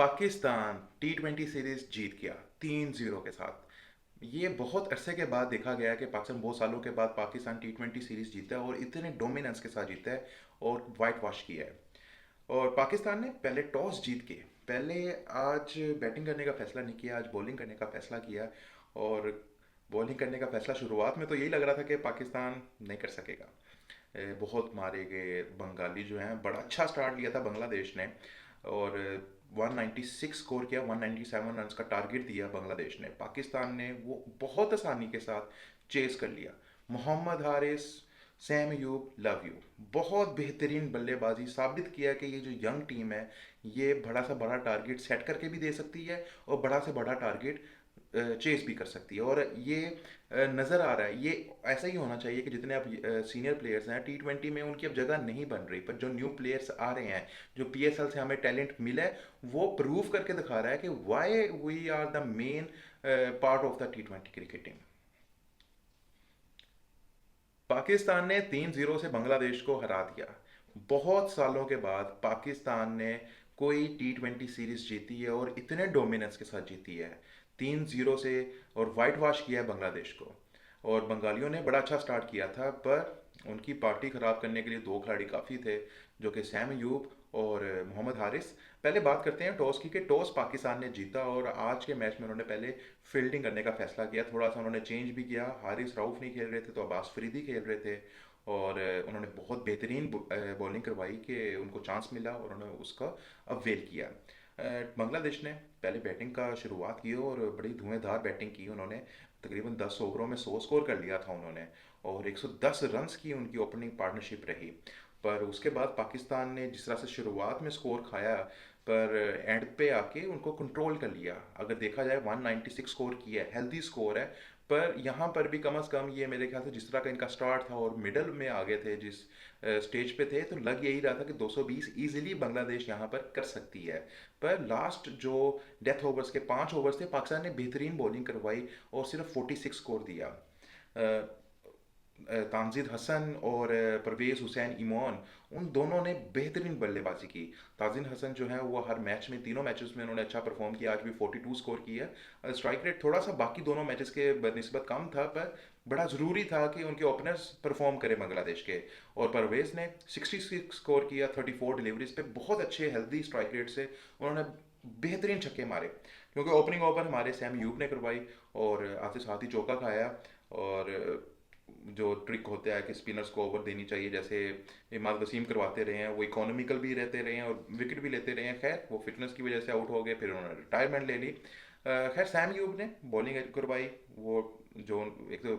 Pakistan T20 series जीत गया 3-0 के साथ। ये बहुत अरसे के बाद देखा गया है कि पाकिस्तान बहुत सालों के बाद पाकिस्तान T20 सीरीज जीता है और इतने डोमिनेंस के साथ जीता है और वाइट वॉश किया है। और पाकिस्तान ने पहले टॉस जीत के पहले आज बैटिंग करने का फैसला नहीं किया, आज बॉलिंग करने का फैसला किया। और बॉलिंग करने का फैसला शुरुआत में तो यही लग रहा था कि पाकिस्तान नहीं कर सकेगा। बहुत मारे गए बंगाली जो हैं, बड़ा अच्छा स्टार्ट लिया था बांग्लादेश ने। और 196 स्कोर किया, 197 रन का टारगेट दिया बांग्लादेश ने। पाकिस्तान ने वो बहुत आसानी के साथ चेस कर लिया। मोहम्मद हारिस, सैम अयूब, लव यू, बहुत बेहतरीन बल्लेबाजी साबित किया कि ये जो यंग टीम है ये बड़ा सा बड़ा टारगेट सेट करके भी दे सकती है और बड़ा से बड़ा टारगेट चेस भी कर सकती है। और ये नज़र आ रहा है, ये ऐसा ही होना चाहिए कि जितने अब सीनियर प्लेयर्स हैं T20 में उनकी अब जगह नहीं बन रही, पर जो न्यू प्लेयर्स आ रहे हैं, जो PSL से हमें टैलेंट मिला है, वो प्रूव करके दिखा रहा है कि why we are the main part of the T20 cricketing. Pakistan ने 3-0 से बांग्लादेश को हरा दिया। बहुत सालों के बाद पाकिस्तान ने कोई T20 सीरीज जीती है और इतने डोमिनेंस के साथ जीती है 3-0 से। और वाइट वॉश किया है बांग्लादेश को। और बंगालियों ने बड़ा अच्छा स्टार्ट किया था, पर उनकी पार्टी ख़राब करने के लिए दो खिलाड़ी काफ़ी थे, जो कि सैम अयूब और मोहम्मद हारिस। पहले बात करते हैं टॉस की, कि टॉस पाकिस्तान ने जीता और आज के मैच में उन्होंने पहले फील्डिंग करने का फैसला किया। थोड़ा सा उन्होंने चेंज भी किया, हारिस रऊफ नहीं खेल रहे थे तो अब्बास फरीदी खेल रहे थे। और उन्होंने बहुत बेहतरीन बॉलिंग करवाई कि उनको चांस मिला और उन्होंने उसका अवेल किया। बांग्लादेश ने पहले बैटिंग का शुरुआत की और बड़ी धुआंधार बैटिंग की उन्होंने। तकरीबन 10 ओवरों में 100 स्कोर कर लिया था उन्होंने। और 110 रन्स की उनकी ओपनिंग पार्टनरशिप रही। पर उसके बाद पाकिस्तान ने जिस तरह से शुरुआत में स्कोर खाया, पर एंड पे आके उनको कंट्रोल कर लिया। अगर देखा जाए 196 स्कोर किया है, हेल्दी स्कोर है। पर यहाँ पर भी कम से कम ये मेरे ख्याल से जिस तरह का इनका स्टार्ट था और मिडल में आ गए थे जिस स्टेज पे थे, तो लग यही रहा था कि 220 इजीली बांग्लादेश यहाँ पर कर सकती है। पर लास्ट जो डेथ ओवर्स के 5 ओवर्स थे, पाकिस्तान ने बेहतरीन बॉलिंग करवाई और सिर्फ 46 स्कोर दिया। तानजीद हसन और परवेज़ हुसैन इमोन, उन दोनों ने बेहतरीन बल्लेबाजी की। तानजीद हसन जो है वो हर मैच में, तीनों मैचेस में उन्होंने अच्छा परफॉर्म किया। आज भी 42 स्कोर किया। स्ट्राइक रेट थोड़ा सा बाकी दोनों मैचेस के बनिस्बत कम था, पर बड़ा ज़रूरी था कि उनके ओपनर्स परफॉर्म करें बांग्लादेश के। और परवेज़ ने 66 स्कोर किया 34 डिलीवरीज पे, बहुत अच्छे हेल्दी स्ट्राइक रेट से उन्होंने बेहतरीन छक्के मारे। क्योंकि ओपनिंग ओवर हमारे सैम यूब ने करवाई और आते साथ ही चौका खाया। और जो ट्रिक होता है कि स्पिनर्स को ओवर देनी चाहिए, जैसे इमाद वसीम करवाते रहे हैं, वो इकोनॉमिकल भी रहते रहे हैं और विकेट भी लेते रहे हैं। खैर वो फिटनेस की वजह से आउट हो गए, फिर उन्होंने रिटायरमेंट ले ली। खैर सैम यूब ने बॉलिंग करवाई। वो जो एक तो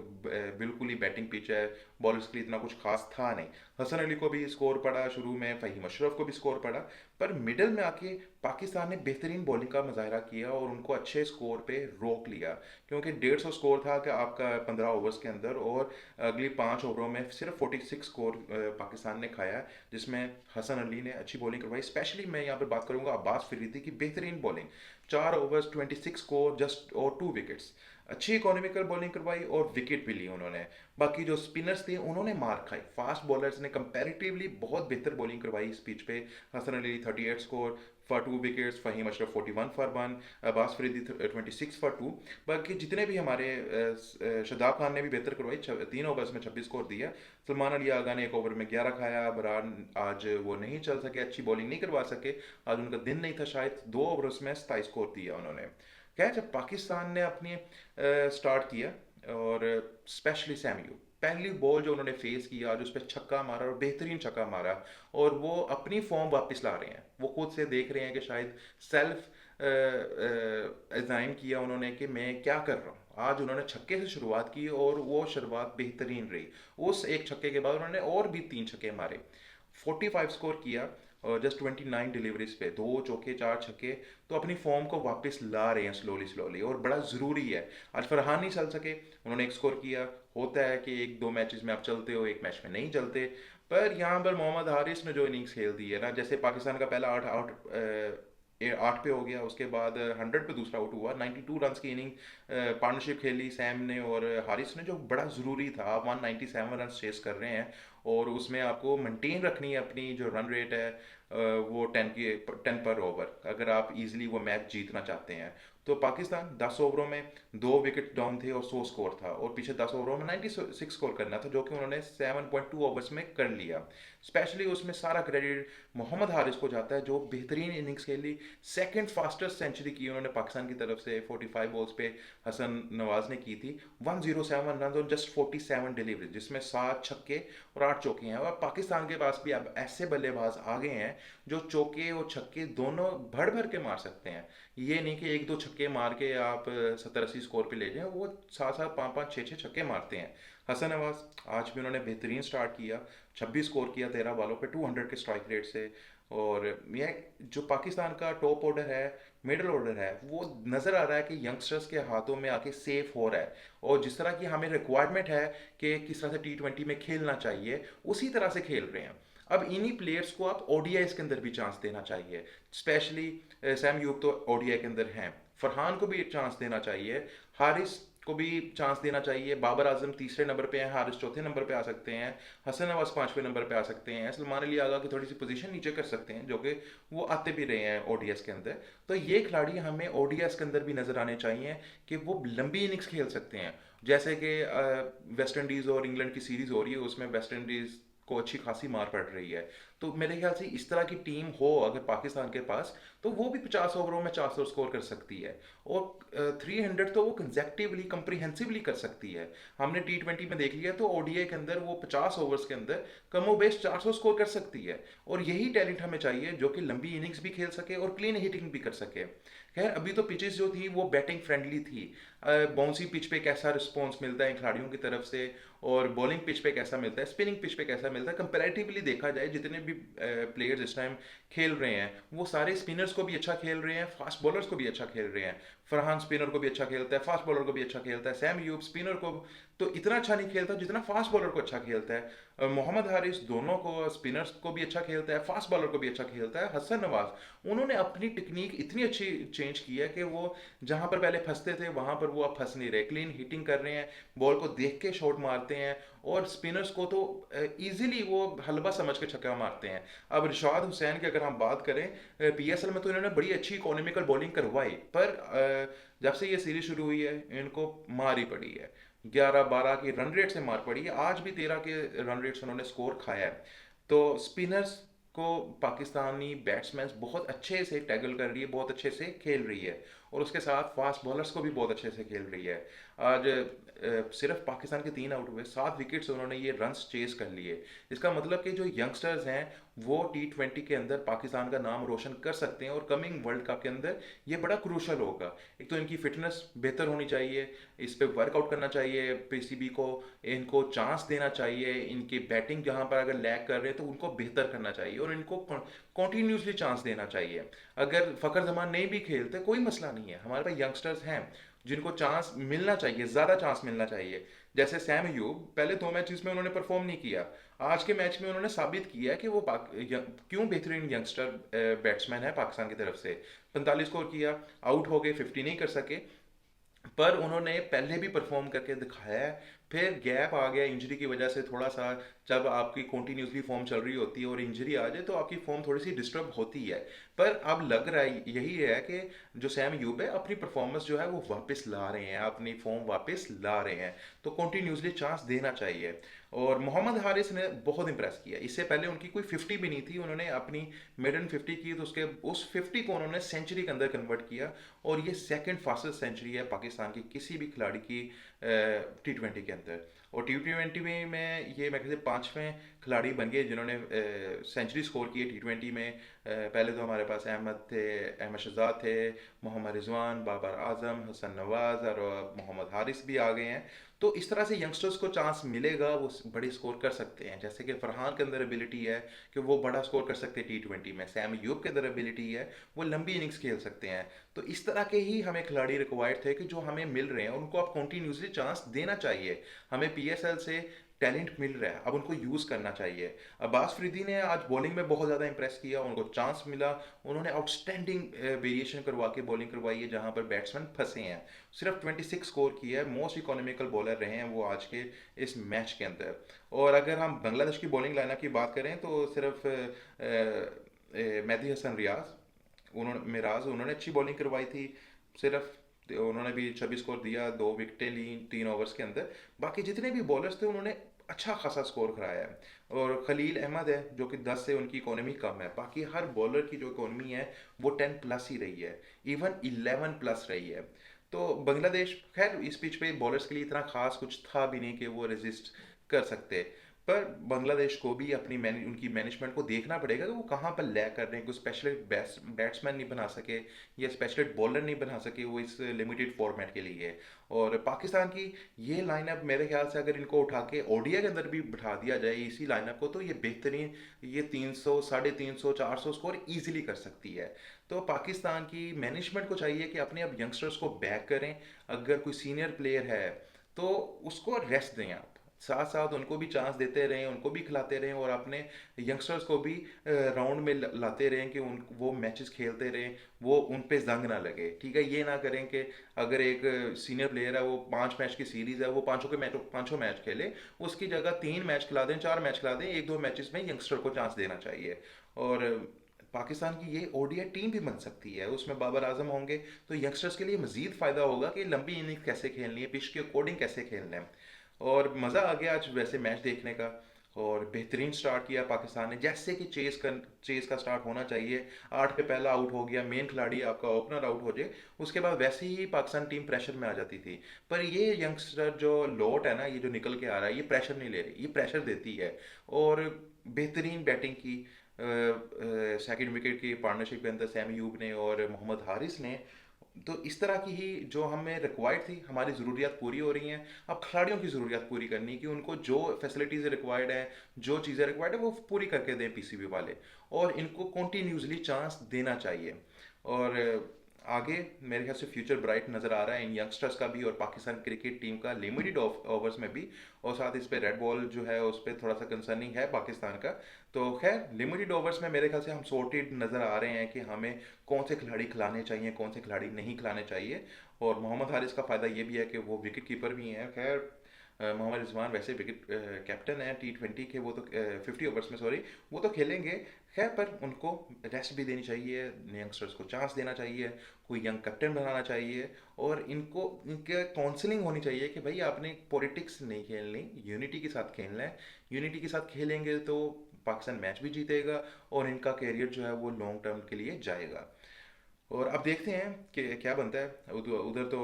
बिल्कुल ही बैटिंग पिच है, बॉलर्स के लिए इतना कुछ खास था नहीं। हसन अली को भी स्कोर पड़ा शुरू में, फ़हीम अशरफ को भी स्कोर पड़ा। पर मिडल में आके पाकिस्तान ने बेहतरीन बॉलिंग का मुजाहरा किया और उनको अच्छे स्कोर पे रोक लिया। क्योंकि 150 स्कोर था कि आपका 15 ओवर्स के अंदर, और अगली 5 ओवरों में सिर्फ 46 स्कोर पाकिस्तान ने खाया, जिसमें हसन अली ने अच्छी बॉलिंग करवाई। स्पेशली मैं यहाँ पर बात करूँगा अब्बास फरीदी की बेहतरीन बॉलिंग। 4 ओवर्स 26 स्कोर जस्ट और 2 विकेट्स। अच्छी इकोनॉमिकल बॉलिंग करवाई और विकेट भी ली उन्होंने। बाकी जो स्पिनर्स थे उन्होंने मार खाई, फास्ट बॉलर्स ने कंपैरेटिवली बहुत बेहतर बॉलिंग करवाई इस पिच पे। Hasan Ali 38 score for 2 wickets, Faheem Ashraf 41 for 1, Abbas Faridi 26 for 2। बाकी जितने भी हमारे शदाब खान ने भी बेहतर करवाई, 3 ओवर्स में 26 स्कोर दिया। सलमान अली आगा ने 1 ओवर में 11 खाया। बरान आज वो नहीं चल सके, अच्छी बॉलिंग नहीं करवा सके, आज उनका दिन नहीं था शायद। 2 ओवर्स में 27 स्कोर दिया उन्होंने। क्या है, जब पाकिस्तान ने अपनी स्टार्ट किया, और स्पेशली सैम्यू पहली बॉल जो उन्होंने फेस किया, आज उस पर छक्का मारा और बेहतरीन छक्का मारा। और वो अपनी फॉर्म वापस ला रहे हैं, वो खुद से देख रहे हैं कि शायद सेल्फ एजाइम किया उन्होंने कि मैं क्या कर रहा हूँ। आज उन्होंने छक्के से शुरुआत की और वो शुरुआत बेहतरीन रही। उस एक छक्के के बाद उन्होंने और भी 3 छक्के मारे, 45 स्कोर किया। और जस्ट 29 डिलीवरीज पे 2 चौके 4 छक्के। तो अपनी फॉर्म को वापस ला रहे हैं स्लोली स्लोली, और बड़ा ज़रूरी है। आज फरहान नहीं चल सके, उन्होंने एक स्कोर किया। होता है कि 1-2 मैचेस में आप चलते हो, एक मैच में नहीं चलते। पर यहाँ पर मोहम्मद हारिस ने जो इनिंग्स खेल दी है ना, जैसे पाकिस्तान का पहला आठ आउट 8 पे हो गया, उसके बाद 100 पे दूसरा आउट हुआ, 92 रन की इनिंग पार्टनरशिप खेली सैम ने और हारिस ने, जो बड़ा ज़रूरी था। आप 197 रन चेस कर रहे हैं और उसमें आपको मेंटेन रखनी है अपनी जो रन रेट है, वो 10 पर ओवर, अगर आप इजीली वो मैच जीतना चाहते हैं। तो पाकिस्तान 10 ओवरों में 2 विकेट डाउन थे और 100 स्कोर था, और पीछे 10 ओवरों में 96 स्कोर करना था, जो कि उन्होंने 7.2 ओवर्स में कर लिया। स्पेशली उसमें सारा क्रेडिट मोहम्मद हारिस को जाता है, जो बेहतरीन इनिंग्स खेली। सेकंड फास्टेस्ट सेंचुरी की उन्होंने पाकिस्तान की तरफ से 45 बॉल्स पे हसन नवाज ने की थी। 107 रन और जस्ट 47 डिलीवरी, जिसमें 7 छक्के और 8 चौके हैं। और पाकिस्तान के पास भी अब ऐसे बल्लेबाज आ गए हैं जो चौके और छक्के दोनों भर भर के मार सकते हैं। ये नहीं कि एक दो छक्के मार के आप 70-80 स्कोर पे ले जाएं, वो 7-7, 5-5, 6-6 छक्के मारते हैं। हसन नवाज आज भी उन्होंने बेहतरीन स्टार्ट किया, 26 स्कोर किया 13 बॉलों पे 200 के स्ट्राइक रेट से। और यह जो पाकिस्तान का टॉप ऑर्डर है, मिडिल ऑर्डर है, वो नज़र आ रहा है कि यंगस्टर्स के हाथों में आके सेफ हो रहा है। और जिस तरह की हमें रिक्वायरमेंट है कि किस तरह से T20 में खेलना चाहिए, उसी तरह से खेल रहे हैं। अब इन्हीं प्लेयर्स को आप ओडीआईस के अंदर भी चांस देना चाहिए। स्पेशली सैम यूब तो ओडीआई के अंदर हैं, फरहान को भी चांस देना चाहिए, हारिस को भी चांस देना चाहिए। बाबर आजम तीसरे नंबर पे हैं, हारिस चौथे नंबर पे आ सकते हैं, हसन नवाज पांचवें नंबर पे आ सकते हैं, सलमान अली आगा की थोड़ी सी पोजीशन नीचे कर सकते हैं, जो कि वो आते भी रहे हैं ओडीएस के अंदर। तो ये खिलाड़ी हमें ओडीएस के अंदर भी नजर आने चाहिए कि वो लंबी इनिंग्स खेल सकते हैं। जैसे कि वेस्ट इंडीज़ और इंग्लैंड की सीरीज़ हो रही है, उसमें वेस्ट इंडीज़ को अच्छी खासी मार पड़ रही है। तो मेरे ख्याल से इस तरह की टीम हो अगर पाकिस्तान के पास, तो वो भी 50 ओवरों में 400 स्कोर कर सकती है। और 300 तो वो कंजेक्टिवली कंप्रीहेंसिवली कर सकती है। हमने T20 में देख लिया, तो ओडीआई के अंदर वो 50 ओवर्स के अंदर कमो बेश 400 स्कोर कर सकती है। और यही टैलेंट हमें चाहिए, जो कि लंबी इनिंग्स भी खेल सके और क्लीन हिटिंग भी कर सके। खैर अभी तो पिचेस जो थी वो बैटिंग फ्रेंडली थी। बाउंसी पिच पे कैसा रिस्पॉन्स मिलता है खिलाड़ियों की तरफ से, और बॉलिंग पिच पे कैसा मिलता है, स्पिनिंग पिच पे कैसा मिलता है, कंपैरेटिवली देखा जाए जितने भी प्लेयर्स इस टाइम खेल रहे हैं, वो सारे स्पिनर्स को भी अच्छा खेल रहे हैं, फास्ट बॉलर्स को भी अच्छा खेल रहे हैं। फरहान स्पिनर को भी अच्छा खेलता है, फास्ट बॉलर को भी अच्छा खेलता है। सैम यूब स्पिनर को तो इतना अच्छा नहीं खेलता जितना फास्ट बॉलर को अच्छा खेलता है। मोहम्मद हारिस दोनों को, स्पिनर्स को भी अच्छा खेलता है, फास्ट बॉलर को भी अच्छा खेलता है। हसन नवाज, उन्होंने अपनी टेक्निक इतनी अच्छी चेंज की है कि वो जहां पर पहले फंसते थे वहां पर वो अब फंस नहीं रहे, क्लीन हिटिंग कर रहे हैं, बॉल को देख के शॉट मारते हैं, और स्पिनर्स को तो इजीली वो हलवा समझ के छक्का मारते हैं। अब रिशाद हुसैन की अगर हम बात करें, पीएसएल में तो इन्होंने बड़ी अच्छी इकोनॉमिकल बॉलिंग करवाई, पर जब से ये सीरीज शुरू हुई है इनको मार ही पड़ी है। 11-12 की रन रेट से मार पड़ी है, आज भी 13 के रन रेट से उन्होंने स्कोर खाया है। तो स्पिनर्स को पाकिस्तानी बैट्समैन बहुत अच्छे से टैकल कर रही है, बहुत अच्छे से खेल रही है, और उसके साथ फास्ट बॉलर्स को भी बहुत अच्छे से खेल रही है। आज सिर्फ पाकिस्तान के 3 आउट हुए, 7 विकेट से उन्होंने ये रन्स चेस कर लिए। इसका मतलब कि जो यंगस्टर्स हैं वो T20 के अंदर पाकिस्तान का नाम रोशन कर सकते हैं, और कमिंग वर्ल्ड कप के अंदर ये बड़ा क्रूशल होगा। एक तो इनकी फिटनेस बेहतर होनी चाहिए, इस पे वर्कआउट करना चाहिए पीसीबी को, इनको चांस देना चाहिए, इनकी बैटिंग जहां पर अगर लैग कर रहे हैं तो उनको बेहतर करना चाहिए, और इनको कॉन्टीन्यूसली चांस देना चाहिए। अगर फ़खर जमान नहीं भी खेलते कोई मसला नहीं है, हमारे पास यंगस्टर्स हैं जिनको चांस मिलना चाहिए, ज़्यादा चांस मिलना चाहिए। जैसे सैम यूब, पहले 2 मैचेस में उन्होंने परफॉर्म नहीं किया, आज के मैच में उन्होंने साबित किया है कि वो क्यों बेहतरीन यंगस्टर बैट्समैन है पाकिस्तान की तरफ से। 45 स्कोर किया, आउट हो गए, 50 नहीं कर सके, पर उन्होंने पहले भी परफॉर्म करके दिखाया है। फिर गैप आ गया इंजरी की वजह से थोड़ा सा, जब आपकी कंटिन्यूसली फॉर्म चल रही होती है और इंजरी आ जाए तो आपकी फॉर्म थोड़ी सी डिस्टर्ब होती है। पर अब लग रहा है यही है कि जो सैम यूब है अपनी परफॉर्मेंस जो है वो वापस ला रहे हैं, अपनी फॉर्म वापस ला रहे हैं, तो कंटिन्यूसली चांस देना चाहिए। और मोहम्मद हारिस ने बहुत इंप्रेस किया, इससे पहले उनकी कोई 50 भी नहीं थी, उन्होंने अपनी मेडन 50 की, तो उसके उस 50 को उन्होंने सेंचुरी के अंदर कन्वर्ट किया। और ये सेकंड फास्टेस्ट सेंचुरी है पाकिस्तान की किसी भी खिलाड़ी की T20 के अंदर। और T20 में ये मैं कहते 5वें खिलाड़ी बन गए जिन्होंने सेंचुरी स्कोर की है T20 में। पहले तो हमारे पास अहमद थे, अहमद शहजाद थे, मोहम्मद रिजवान, बाबर आजम, हसन नवाज, और मोहम्मद हारिस भी आ गए हैं। तो इस तरह से यंगस्टर्स को चांस मिलेगा, वो बड़े स्कोर कर सकते हैं। जैसे कि फरहान के अंदर एबिलिटी है कि वो बड़ा स्कोर कर सकते हैं T20 में, सैम यूब के अंदर एबिलिटी है वो लंबी इनिंग्स खेल सकते हैं। तो इस तरह के ही हमें खिलाड़ी रिक्वायर्ड थे कि जो हमें मिल रहे हैं उनको आप कंटिन्यूसली चांस देना चाहिए। हमें पीएसएल से टैलेंट मिल रहा है, अब उनको यूज़ करना चाहिए। अब्बास फरीदी ने आज बॉलिंग में बहुत ज़्यादा इंप्रेस किया, उनको चांस मिला, उन्होंने आउटस्टैंडिंग वेरिएशन करवा के बॉलिंग करवाई है जहां पर बैट्समैन फंसे हैं। सिर्फ 26 स्कोर किया है, मोस्ट इकोनॉमिकल बॉलर रहे हैं वो आज के इस मैच के अंदर। और अगर हम बांग्लादेश की बॉलिंग लाइनअप की बात करें तो सिर्फ मेहदी हसन उन्होंने अच्छी बॉलिंग करवाई थी। सिर्फ उन्होंने भी 26 स्कोर दिया, 2 विकेटें ली 3 ओवर्स के अंदर। बाकी जितने भी बॉलर्स थे उन्होंने अच्छा खासा स्कोर कराया है। और खलील अहमद है जो कि 10 से उनकी इकोनॉमी कम है, बाकी हर बॉलर की जो इकोनॉमी है वो 10 प्लस ही रही है, इवन 11 प्लस रही है। तो बांग्लादेश खैर इस पिच पे बॉलर्स के लिए इतना खास कुछ था भी नहीं कि वो रेजिस्ट कर सकते। पर बांग्लादेश को भी उनकी मैनेजमेंट को देखना पड़ेगा कि वो कहाँ पर लैग कर रहे हैं। कोई स्पेशलिस्ट बैट्समैन नहीं बना सके या स्पेशलिस्ट बॉलर नहीं बना सके वो इस लिमिटेड फॉर्मेट के लिए। और पाकिस्तान की ये लाइनअप मेरे ख्याल से अगर इनको उठा के ओडीआई के अंदर भी बिठा दिया जाए इसी लाइनअप को, तो ये बेहतरीन, ये 300 350 400 स्कोर इजीली कर सकती है। तो पाकिस्तान की मैनेजमेंट को चाहिए कि अपने अब यंगस्टर्स को बैक करें। अगर कोई सीनियर प्लेयर है तो उसको रेस्ट दें आप, साथ साथ उनको भी चांस देते रहें, उनको भी खिलाते रहें, और अपने यंगस्टर्स को भी राउंड में लाते रहें कि उन वो मैचेस खेलते रहें, वो उन पे जंग ना लगे। ठीक है, ये ना करें कि अगर एक सीनियर प्लेयर है, वो 5 मैच की सीरीज है, वो पांचों मैच खेले, उसकी जगह 3 मैच खिला दें, 4 मैच खिला दें, 1-2 मैचेस में यंगस्टर को चांस देना चाहिए। और पाकिस्तान की ये ओडीआई टीम भी बन सकती है, उसमें बाबर आजम होंगे, तो यंगस्टर्स के लिए मजीद फ़ायदा होगा कि लंबी इनिंग्स कैसे खेलनी है, पिच के अकॉर्डिंग कैसे खेलना है। और मज़ा आ गया आज वैसे मैच देखने का। और बेहतरीन स्टार्ट किया पाकिस्तान ने, जैसे कि चेस का स्टार्ट होना चाहिए। 8 पे पहला आउट हो गया, मेन खिलाड़ी आपका ओपनर आउट हो जाए, उसके बाद वैसे ही पाकिस्तान टीम प्रेशर में आ जाती थी। पर ये यंगस्टर जो लोट है ना, ये जो निकल के आ रहा है, ये प्रेशर नहीं ले रही, ये प्रेशर देती है। और बेहतरीन बैटिंग की सेकंड विकेट की पार्टनरशिप के अंदर सैम अयूब ने और मोहम्मद हारिस ने। तो इस तरह की ही जो हमें रिक्वायर्ड थी, हमारी ज़रूरियात पूरी हो रही हैं। अब खिलाड़ियों की ज़रूरियात पूरी करनी कि उनको जो फैसिलिटीज़ रिक्वायर्ड है, जो चीज़ें रिक्वायर्ड है, वो पूरी करके दें पीसीबी वाले। और इनको कॉन्टीन्यूसली चांस देना चाहिए। और आगे मेरे ख्याल से फ्यूचर ब्राइट नज़र आ रहा है इन यंगस्टर्स का भी और पाकिस्तान क्रिकेट टीम का लिमिटेड ओवर्स में भी। और साथ इस पे रेड बॉल जो है उस पर थोड़ा सा कंसर्निंग है पाकिस्तान का। तो खैर लिमिटेड ओवर्स में मेरे ख्याल से हम सॉर्टेड नज़र आ रहे हैं कि हमें कौन से खिलाड़ी खिलाने चाहिए, कौन से खिलाड़ी नहीं खिलाने चाहिए। और मोहम्मद हारिस का फ़ायदा ये भी है कि वो विकेट कीपर भी हैं। खैर मोहम्मद रिजवान वैसे विकेट कैप्टन है T20 के, वो तो 50 ओवर्स में, सॉरी, वो तो खेलेंगे। खैर पर उनको रेस्ट भी देनी चाहिए, यंगस्टर्स को चांस देना चाहिए, कोई यंग कैप्टन बनाना चाहिए। और इनको इनके काउंसलिंग होनी चाहिए कि भाई आपने पॉलिटिक्स नहीं खेलनी, यूनिटी के साथ खेलना है। यूनिटी के साथ खेलेंगे तो पाकिस्तान मैच भी जीतेगा और इनका कैरियर जो है वो लॉन्ग टर्म के लिए जाएगा। और अब देखते हैं कि क्या बनता है। उधर उधर तो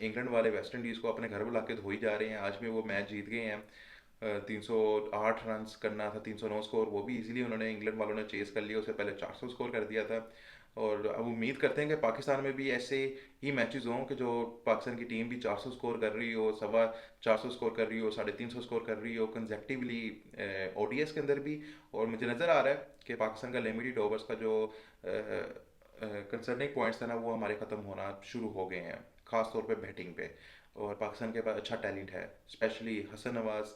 इंग्लैंड वाले वेस्ट इंडीज़ को अपने घर बुला के धो ही जा रहे हैं। आज भी वो मैच जीत गए हैं। 308 रन करना था, 309 स्कोर, वो भी इजीली उन्होंने, इंग्लैंड वालों ने चेस कर लिया, उससे पहले 400 स्कोर कर दिया था। और अब उम्मीद करते हैं कि पाकिस्तान में भी ऐसे ही मैचेस हों कि जो पाकिस्तान की टीम भी 400 स्कोर कर रही हो, 450 स्कोर कर रही हो, 350 स्कोर कर रही हो कंजेक्टिवली ओडीएस के अंदर भी। और मुझे नज़र आ रहा है कि पाकिस्तान का लिमिटेड ओवर्स का जो कंसर्निंग पॉइंट्स थे ना, वो हमारे ख़त्म होना शुरू हो गए हैं, ख़ास तौर पे बैटिंग पे। और पाकिस्तान के पास अच्छा टैलेंट है, स्पेशली हसन नवाज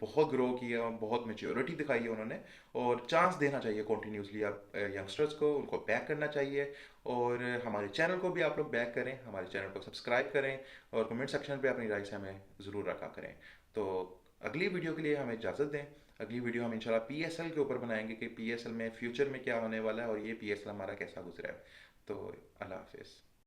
बहुत ग्रो किया, बहुत मेच्योरिटी दिखाई है उन्होंने। और चांस देना चाहिए कॉन्टीन्यूसली आप यंगस्टर्स को, उनको बैक करना चाहिए। और हमारे चैनल को भी आप लोग बैक करें, हमारे चैनल को सब्सक्राइब करें, और कमेंट सेक्शन पे अपनी राय से हमें ज़रूर रखा करें। तो अगली वीडियो के लिए हमें इजाज़त दें। अगली वीडियो हम इंशाल्लाह पीएसएल के ऊपर बनाएंगे कि पीएसएल में फ्यूचर में क्या होने वाला है और ये पीएसएल हमारा कैसा गुजरा है। तो अल्लाह हाफिज़।